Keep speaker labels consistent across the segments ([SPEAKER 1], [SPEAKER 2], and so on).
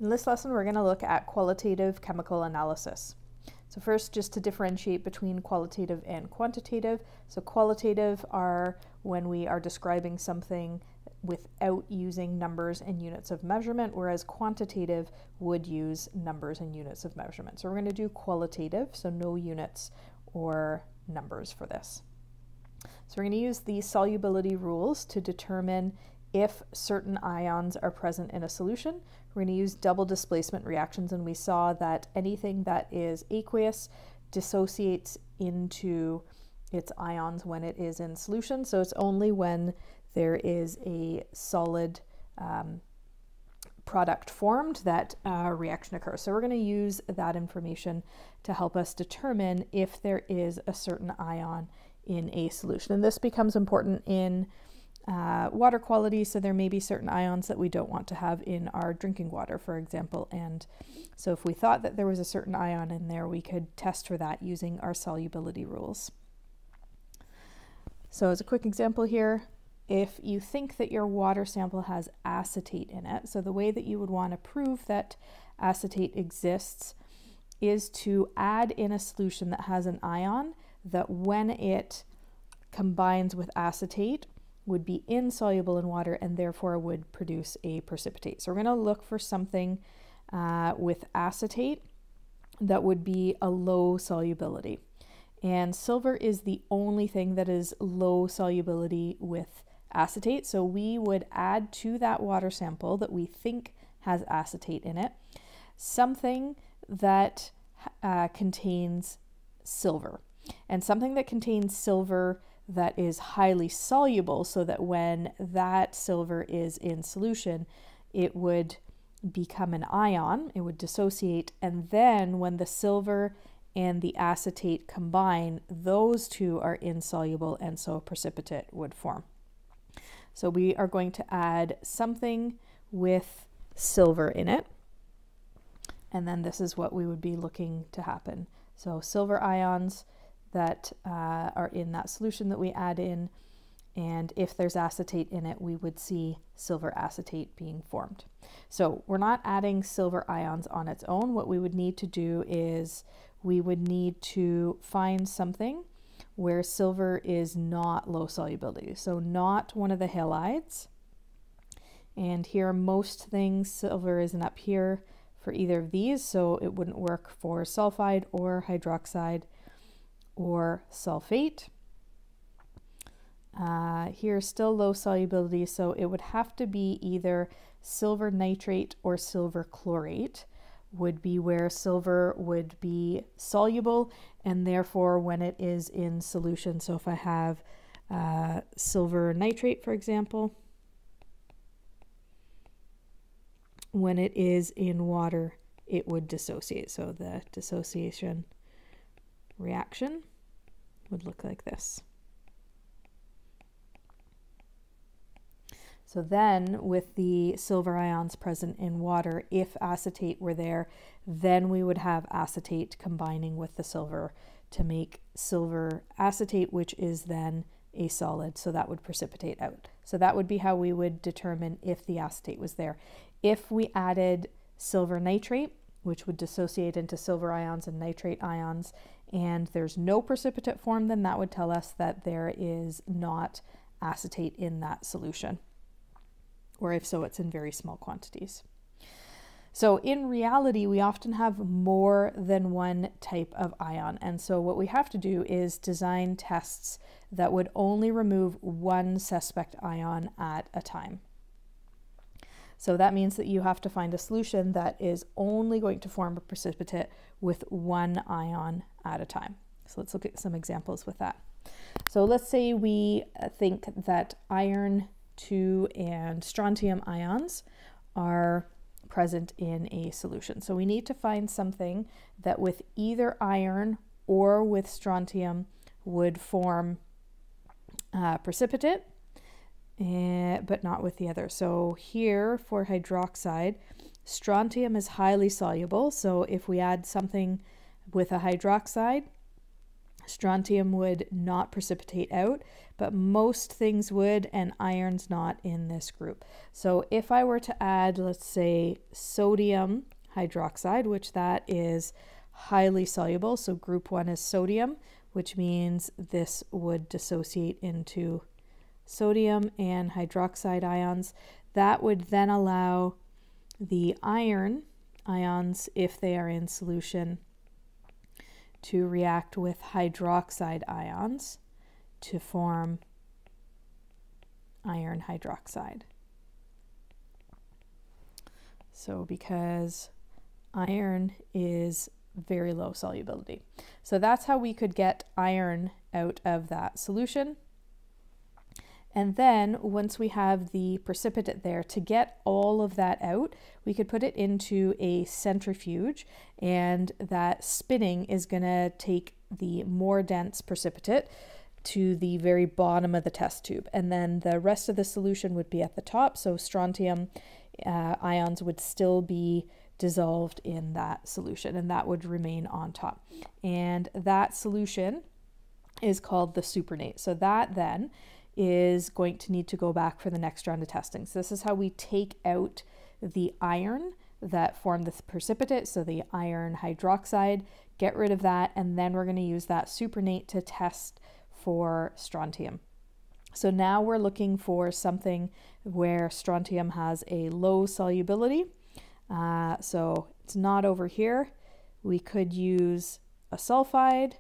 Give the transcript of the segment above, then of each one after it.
[SPEAKER 1] In this lesson, we're going to look at qualitative chemical analysis. So first, just to differentiate between qualitative and quantitative. So qualitative are when we are describing something without using numbers and units of measurement, whereas quantitative would use numbers and units of measurement. So we're going to do qualitative, so no units or numbers for this. So we're going to use the solubility rules to determine if certain ions are present in a solution. We're going to use double displacement reactions, and we saw that anything that is aqueous dissociates into its ions when it is in solution. So it's only when there is a solid product formed that reaction occurs. So we're going to use that information to help us determine if there is a certain ion in a solution. And this becomes important in water quality, so there may be certain ions that we don't want to have in our drinking water, for example. And so if we thought that there was a certain ion in there, we could test for that using our solubility rules. So as a quick example here, if you think that your water sample has acetate in it, so the way that you would want to prove that acetate exists is to add in a solution that has an ion that when it combines with acetate would be insoluble in water and therefore would produce a precipitate. So we're going to look for something with acetate that would be a low solubility. And silver is the only thing that is low solubility with acetate. So we would add to that water sample that we think has acetate in it something that contains silver. And something that contains silver that is highly soluble, so that when that silver is in solution, it would become an ion, it would dissociate, and then when the silver and the acetate combine, those two are insoluble, and so a precipitate would form. So we are going to add something with silver in it, and then this is what we would be looking to happen. So silver ions that are in that solution that we add in, and if there's acetate in it, we would see silver acetate being formed. So we're not adding silver ions on its own. What we would need to do is we would need to find something where silver is not low solubility, so not one of the halides. And here, most things, silver isn't up here for either of these, so it wouldn't work for sulfide or hydroxide or sulfate. Here's still low solubility, so it would have to be either silver nitrate or silver chlorate would be where silver would be soluble, and therefore when it is in solution, so if I have silver nitrate, for example, when it is in water, it would dissociate. So the dissociation reaction would look like this. So then with the silver ions present in water, if acetate were there, then we would have acetate combining with the silver to make silver acetate, which is then a solid, so that would precipitate out. So that would be how we would determine if the acetate was there. If we added silver nitrate, which would dissociate into silver ions and nitrate ions, and there's no precipitate formed, then that would tell us that there is not acetate in that solution. Or if so, it's in very small quantities. So in reality, we often have more than one type of ion. And so what we have to do is design tests that would only remove one suspect ion at a time. So that means that you have to find a solution that is only going to form a precipitate with one ion at a time. So let's look at some examples with that. So let's say we think that iron 2 and strontium ions are present in a solution. So we need to find something that with either iron or with strontium would form precipitate, but not with the other. So here for hydroxide, strontium is highly soluble. So if we add something with a hydroxide, Strontium would not precipitate out, but most things would, and iron's not in this group. So if I were to add, let's say, sodium hydroxide, which that is highly soluble, so group 1 is sodium, which means this would dissociate into sodium and hydroxide ions. That would then allow the iron ions, if they are in solution, to react with hydroxide ions to form iron hydroxide. So because iron is very low solubility. So that's how we could get iron out of that solution. And then once we have the precipitate there, to get all of that out, we could put it into a centrifuge, and that spinning is going to take the more dense precipitate to the very bottom of the test tube. And then the rest of the solution would be at the top, so strontium ions would still be dissolved in that solution, and that would remain on top. And that solution is called the supernate. So that then is going to need to go back for the next round of testing. So this is how we take out the iron that formed the precipitate, so the iron hydroxide, get rid of that, and then we're going to use that supernate to test for strontium. So now we're looking for something where strontium has a low solubility. So it's not over here. We could use a sulfide.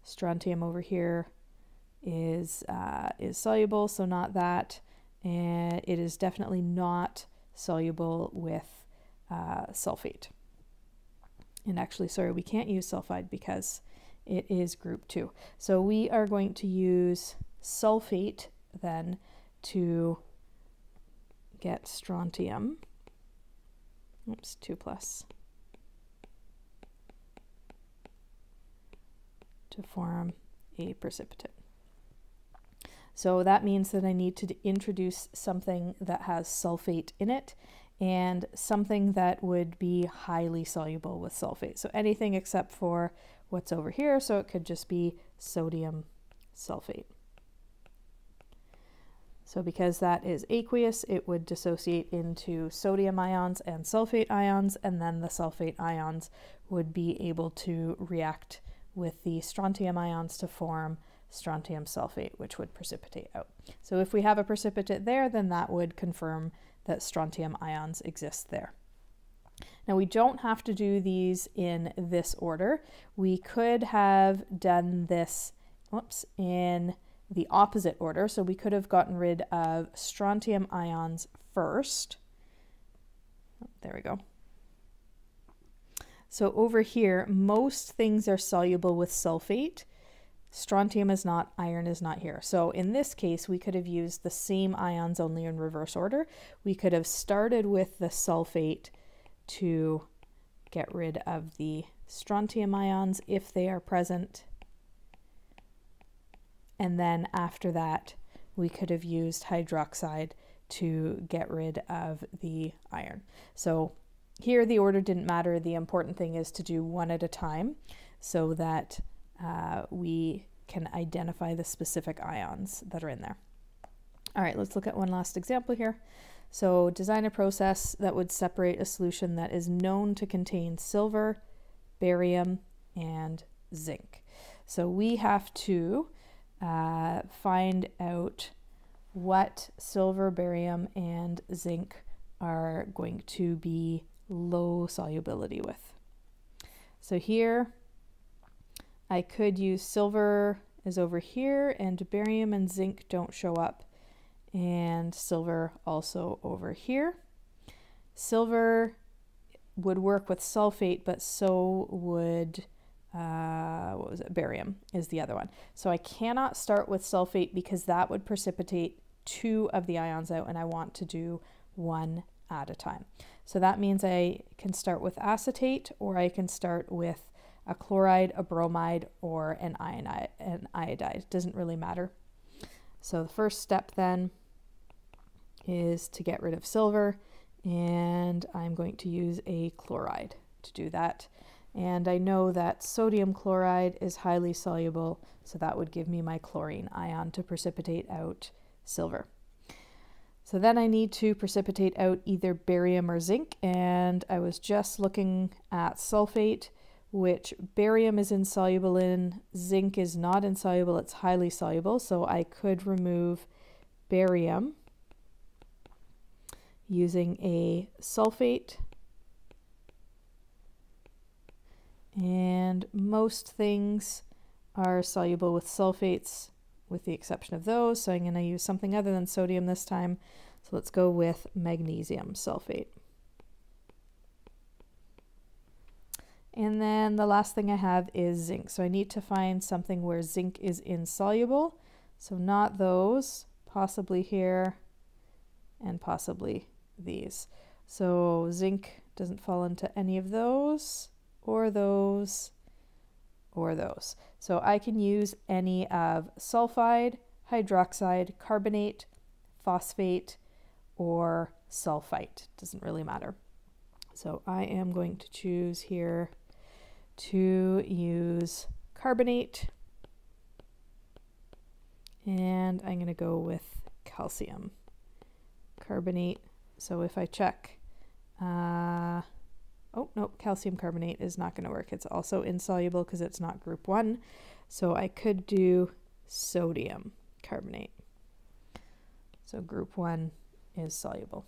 [SPEAKER 1] Strontium over here is soluble, so not that, and it is definitely not soluble with sulfate. And actually, sorry, we can't use sulfide because it is group 2. So we are going to use sulfate then to get strontium. Oops, 2+. To form a precipitate. So that means that I need to introduce something that has sulfate in it and something that would be highly soluble with sulfate. So anything except for what's over here. So it could just be sodium sulfate. So because that is aqueous, it would dissociate into sodium ions and sulfate ions, and then the sulfate ions would be able to react with the strontium ions to form strontium sulfate, which would precipitate out. So if we have a precipitate there, then that would confirm that strontium ions exist there. Now we don't have to do these in this order. We could have done this, in the opposite order. So we could have gotten rid of strontium ions first. There we go. So over here, most things are soluble with sulfate. Strontium is not, iron is not here. So in this case, we could have used the same ions only in reverse order. We could have started with the sulfate to get rid of the strontium ions if they are present. And then after that, we could have used hydroxide to get rid of the iron. So here the order didn't matter. The important thing is to do one at a time so that we can identify the specific ions that are in there. All right, let's look at one last example here. So design a process that would separate a solution that is known to contain silver, barium, and zinc. So we have to find out what silver, barium, and zinc are going to be low solubility with. So here I could use silver is over here, and barium and zinc don't show up, and silver also over here. Silver would work with sulfate, but so would what was it? Barium is the other one. So I cannot start with sulfate because that would precipitate 2 of the ions out, and I want to do 1 at a time. So that means I can start with acetate, or I can start with a chloride, a bromide, or an iodide. It doesn't really matter. So the first step then is to get rid of silver, and I'm going to use a chloride to do that. And I know that sodium chloride is highly soluble, so that would give me my chlorine ion to precipitate out silver. So then I need to precipitate out either barium or zinc, and I was just looking at sulfate, which barium is insoluble in, zinc is not insoluble, it's highly soluble, so I could remove barium using a sulfate. And most things are soluble with sulfates, with the exception of those, so I'm going to use something other than sodium this time. So let's go with magnesium sulfate. And then the last thing I have is zinc. So I need to find something where zinc is insoluble. So not those, possibly here, and possibly these. So zinc doesn't fall into any of those, or those, or those. So I can use any of sulfide, hydroxide, carbonate, phosphate, or sulfite. Doesn't really matter. So I am going to choose here to use carbonate, and I'm going to go with calcium carbonate. So if I check, oh no, calcium carbonate is not going to work. It's also insoluble because it's not group 1. So I could do sodium carbonate. So group 1 is soluble.